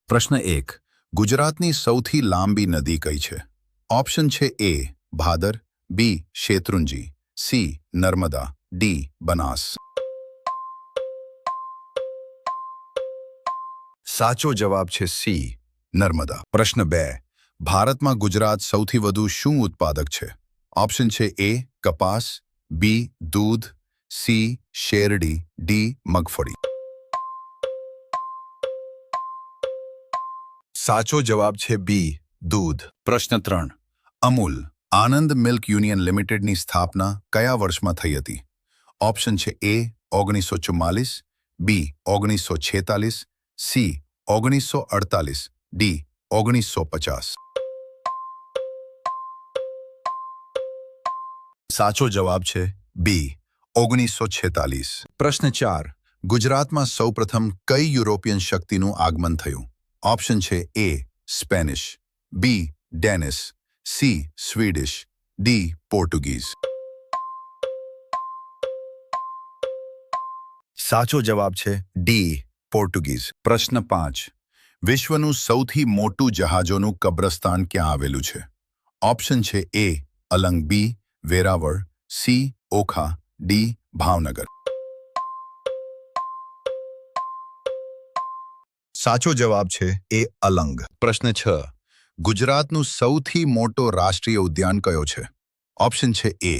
પ્રશ્ન 1. ગુજરાતની સૌથી લાંબી નદી કઈ છે? ઓપ્શન છે એ ભાદર, બી શેત્રુંજી, સી નર્મદા, ડી બનાસ. સાચો જવાબ છે સી નર્મદા. પ્રશ્ન 2. ભારતમાં ગુજરાત સૌથી વધુ શું ઉત્પાદક છે? ઓપ્શન છે એ કપાસ, બી દૂધ, સી શેરડી, ડી મગફળી. સાચો જવાબ છે બી દૂધ. પ્રશ્ન 3. અમૂલ આનંદ મિલ્ક યુનિયન લિમિટેડની સ્થાપના કયા વર્ષમાં થઈ હતી? ઓપ્શન છે એ 1944, બી 1946, સી 1948, ડી 1950. સાચો જવાબ છે બી 1946. પ્રશ્ન 4. ગુજરાતમાં સૌપ્રથમ કઈ યુરોપિયન શક્તિનું આગમન થયું? ઓપ્શન છે A Spanish, B Danish, C Swedish, D Portuguese. સાચો જવાબ છે ડી પોર્ટુગીઝ. પ્રશ્ન 5. વિશ્વનું સૌથી મોટું જહાજોનું કબ્રસ્તાન ક્યાં આવેલું છે? ઓપ્શન છે એ અલંગ, બી વેરાવળ, સી ઓખા, ડી ભાવનગર. સાચો જવાબ છે એ અલંગ. પ્રશ્ન 6. ગુજરાતનું સૌથી મોટો રાષ્ટ્રીય ઉદ્યાન કયો છે? ઓપ્શન છે એ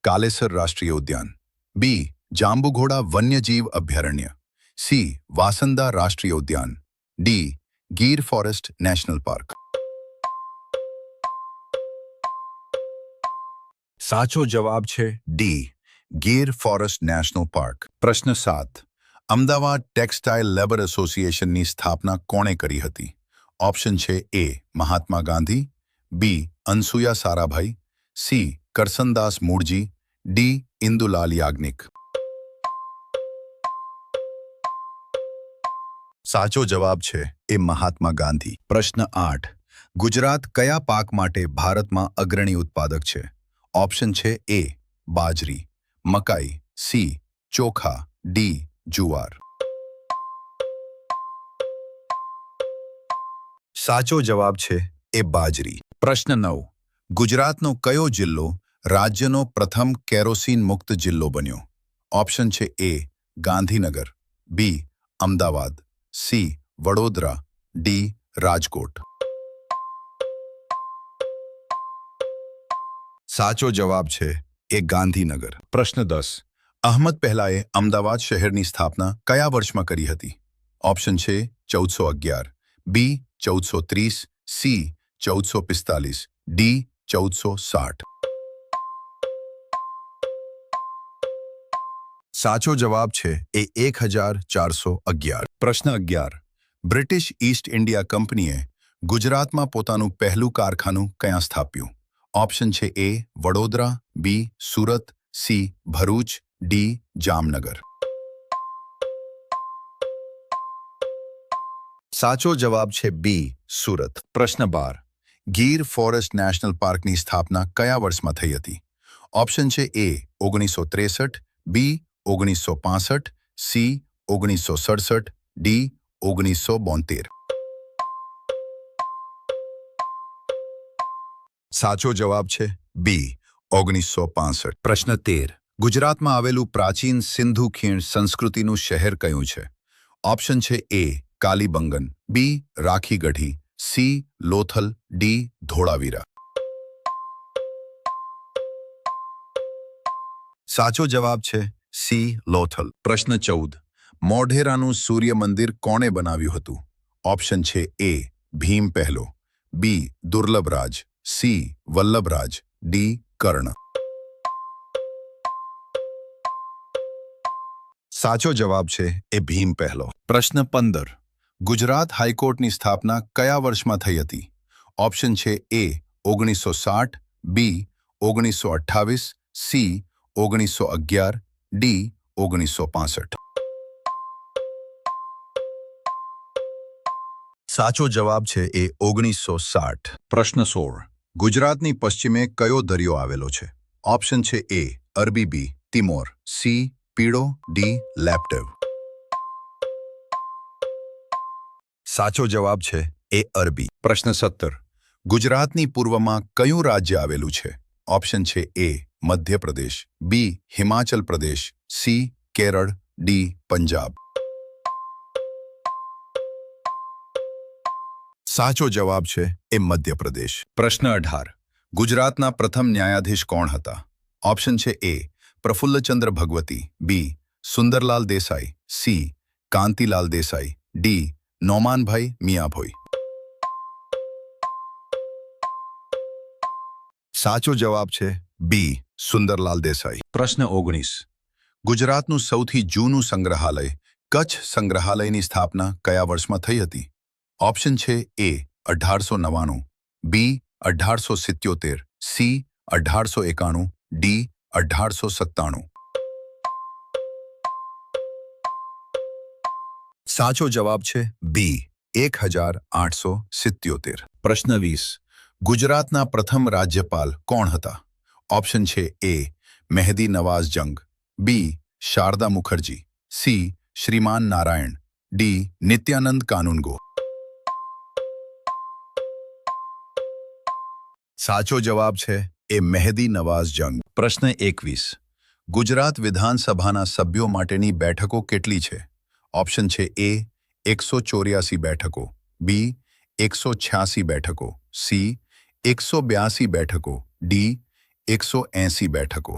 કાલેસર રાષ્ટ્રીય ઉદ્યાન, બી જાંબુઘોડા વન્યજીવ અભયારણ્ય, સી વાસંદા રાષ્ટ્રીય ઉદ્યાન, D Gir forest national park. સાચો જવાબ છે D Gir forest national park. પ્રશ્ન 7. અમદાવાદ ટેક્સટાઇલ લેબર એસોસિએશનની સ્થાપના કોણે કરી હતી? ઓપ્શન છે એ મહાત્મા ગાંધી, બી અનસુયા સારાભાઈ, સી કરસનદાસ મૂળજી, ડી ઇન્દુલાલ યાજ્ઞિક. સાચો જવાબ છે એ મહાત્મા ગાંધી. પ્રશ્ન 8. ગુજરાત કયા પાક માટે ભારતમાં અગ્રણી ઉત્પાદક છે? ઓપ્શન છે એ બાજરી, મકાઈ, સી ચોખા, ડી જુવાર. સાચો જવાબ છે એ બાજરી. પ્રશ્ન 9. ગુજરાતનો કયો જિલ્લો રાજ્યનો પ્રથમ કેરોસીન મુક્ત જિલ્લો બન્યો? ઓપ્શન છે એ ગાંધીનગર, બી અમદાવાદ, સી વડોદરા, ડી રાજકોટ. સાચો જવાબ છે એ ગાંધીનગર. પ્રશ્ન 10. અહમદ પહેલાએ અમદાવાદ શહેરની સ્થાપના કયા વર્ષમાં કરી હતી? ઓપ્શન છે 1411, બી 1430, સી 1445, ડી 1460. સાચો જવાબ છે એ 1411. પ્રશ્ન 11. બ્રિટિશ ઈસ્ટ ઇન્ડિયા કંપનીએ ગુજરાતમાં પોતાનું પહેલું કારખાનું ક્યાં સ્થાપ્યું? ઓપ્શન છે એ વડોદરા, બી સુરત, સી ભરૂચ, ડી જામનગર. સાચો જવાબ છે બી સુરત. પ્રશ્ન 12. ગીર ફોરેસ્ટ નેશનલ પાર્કની સ્થાપના કયા વર્ષમાં થઈ હતી? ઓપ્શન છે એ 1963, બી 1965, સી 1967, ડી 1972. સાચો જવાબ છે બી 1965. પ્રશ્ન 13. ગુજરાતમાં આવેલું પ્રાચીન સિંધુ ખીણ સંસ્કૃતિનું શહેર કયું છે? ઓપ્શન છે એ કાલીબંગન, બી રાખીગઢી, સી લોથલ, ડી ધોળાવીરા. સાચો જવાબ છે સી લોથલ. પ્રશ્ન 14. મોઢેરાનું સૂર્ય મંદિર કોણે બનાવ્યું હતું? ઓપ્શન છે એ ભીમ પહેલો, બી દુર્લભરાજ, સી વલ્લભરાજ, ડી કર્ણ. સાચો જવાબ છે એ ભીમ પહેલો. પ્રશ્ન 15. ગુજરાત હાઈકોર્ટની સ્થાપના કયા વર્ષમાં થઈ હતી? ઓપ્શન છે એ 1960, બી 1928, સી 1911, ડી 1965. સાચો જવાબ છે એ 1960. પ્રશ્ન 16. ગુજરાતની પશ્ચિમે કયો દરિયો આવેલો છે? ઓપ્શન છે એ અરબી, બી તિમોર, સી પીળો, ડી લેપ્ટેવ. સાચો જવાબ છે એ અરબી. પ્રશ્ન 17. ગુજરાતની પૂર્વમાં કયું રાજ્ય આવેલું છે? ઓપ્શન છે એ મધ્યપ્રદેશ, બી હિમાચલ પ્રદેશ, સી કેરળ, ડી પંજાબ. સાચો જવાબ છે એ મધ્યપ્રદેશ. પ્રશ્ન 18. ગુજરાતના પ્રથમ ન્યાયાધીશ કોણ હતા? ઓપ્શન છે એ પ્રફુલ્લચંદ્ર ભગવતી, બી સુંદરલાલ દેસાઈ, સી કાંતિલાલ દેસાઈ, ડી નોમાનભાઈ મિયાભોઈ. સાચો જવાબ છે બી સુંદરલાલ દેસાઈ. પ્રશ્ન 19. ગુજરાતનું સૌથી જૂનું સંગ્રહાલય કચ્છ સંગ્રહાલયની સ્થાપના કયા વર્ષમાં થઈ હતી? ઓપ્શન છે એ 1899, બી 1877, સી 1891, ડી 1897. સાચો જવાબ છે બી 1877. પ્રશ્ન 20. ગુજરાતના પ્રથમ રાજ્યપાલ કોણ હતા? ઓપ્શન છે એ મહેદી નવાઝ જંગ, બી શારદા મુખર્જી, સી શ્રીમાન નારાયણ, ડી નિત્યાનંદ કાનૂનગો. સાચો જવાબ છે એ મહેદી નવાઝ જંગ. પ્રશ્ન 21. ગુજરાત વિધાનસભાના સભ્યો માટેની બેઠકો કેટલી છે? ઓપ્શન છે એ 184 બેઠકો, બી 186 બેઠકો, સી 182 બેઠકો, ડી 180 બેઠકો.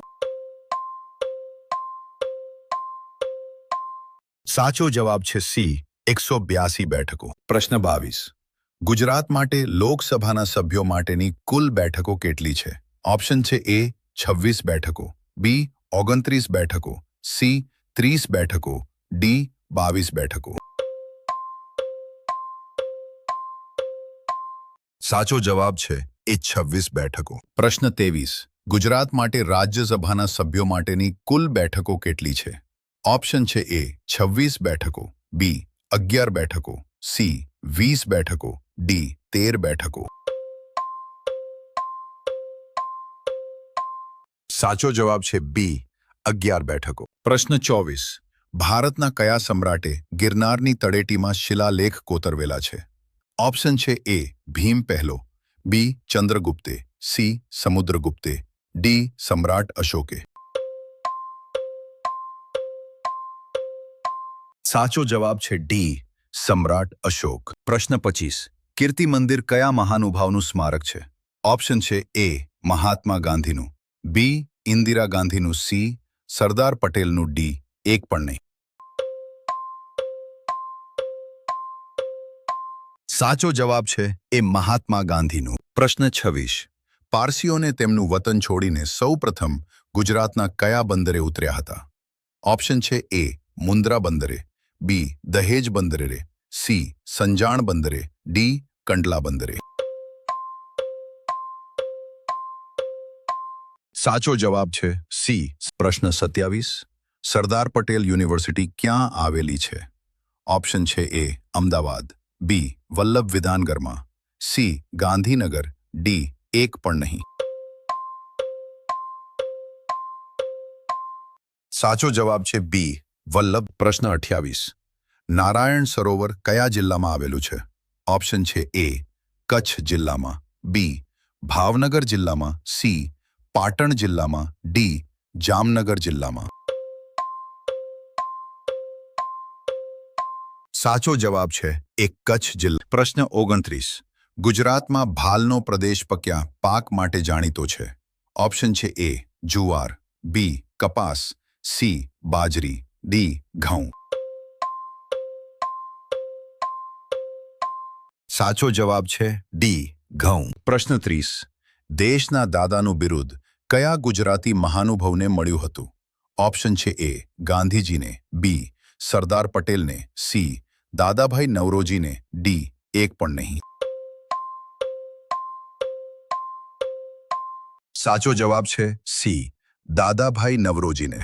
સાચો જવાબ છે સી 182 બેઠકો. પ્રશ્ન 22. ગુજરાત માટે લોકસભાના સભ્યો માટેની કુલ બેઠકો કેટલી છે? ઓપ્શન છે એ 26 બેઠકો, બી 29 બેઠકો, સી 30 બેઠકો, ડી 22 બેઠકો. સાચો જવાબ છે એ 26 બેઠકો. પ્રશ્ન 23. ગુજરાત માટે રાજ્યસભાના સભ્યો માટેની કુલ બેઠકો કેટલી છે? ઓપ્શન છે એ 26 બેઠકો, બી 11 બેઠકો, સી 20 બેઠકો, ડી 13 બેઠકો. સાચો જવાબ છે બી 11 બેઠકો. પ્રશ્ન 24. ભારતના કયા સમ્રાટે ગિરનારની તળેટીમાં શિલાલેખ કોતરવેલા છે? ઓપ્શન છે એ ભીમ પહેલો, બી ચંદ્રગુપ્તે, સી સમુદ્રગુપ્તે, ડી સમ્રાટ અશોકે. સાચો જવાબ છે ડી સમ્રાટ અશોક. પ્રશ્ન 25. કીર્તિ મંદિર કયા મહાનુભાવનું સ્મારક છે? ઓપ્શન છે એ મહાત્મા ગાંધીનું, બી ઇન્દિરા ગાંધીનું, સી સરદાર પટેલનું, ડી એક પણ નહીં. સાચો જવાબ છે એ મહાત્મા ગાંધીનું. પ્રશ્ન 26. પારસીઓને તેમનું વતન છોડીને સૌપ્રથમ ગુજરાતના કયા બંદરે ઉતર્યા હતા? ઓપ્શન છે એ મુન્દ્રા બંદરે, બી દહેજ બંદરે, સી સંજાણ બંદરે, ડી કંડલા બંદરે. સાચો જવાબ છે સી. પ્રશ્ન 27. સરદાર પટેલ યુનિવર્સિટી ક્યાં આવેલી છે? ઓપ્શન છે એ અમદાવાદ, બી વલ્લભ વિધાનગરમાં, સી ગાંધીનગર, ડી એક પણ નહીં. સાચો જવાબ છે બી વલ્લભ. પ્રશ્ન 28. નારાયણ સરોવર કયા જિલ્લામાં આવેલું છે? ઓપ્શન છે એ કચ્છ જિલ્લામાં, બી ભાવનગર જિલ્લામાં, સી પાટણ જિલ્લામાં, ડી જામનગર જિલ્લામાં. સાચો જવાબ છે એ કચ્છ જિલ્લા. પ્રશ્ન 29. ગુજરાતમાં ભાલનો પ્રદેશ કયા પાક માટે જાણીતો છે? ઓપ્શન છે એ જુવાર, બી કપાસ, સી બાજરી, ડી ઘઉં. સાચો જવાબ છે ડી ઘઉં. પ્રશ્ન 30. દેશના દાદાનું બિરુદ કયા ગુજરાતી મહાનુભાવને મળ્યું હતું? ઓપ્શન છે એ ગાંધીજીને, બી સરદાર પટેલને, સી દાદાભાઈ નવરોજીને, ડી એક પણ નહીં. સાચો જવાબ છે સી દાદાભાઈ નવરોજીને.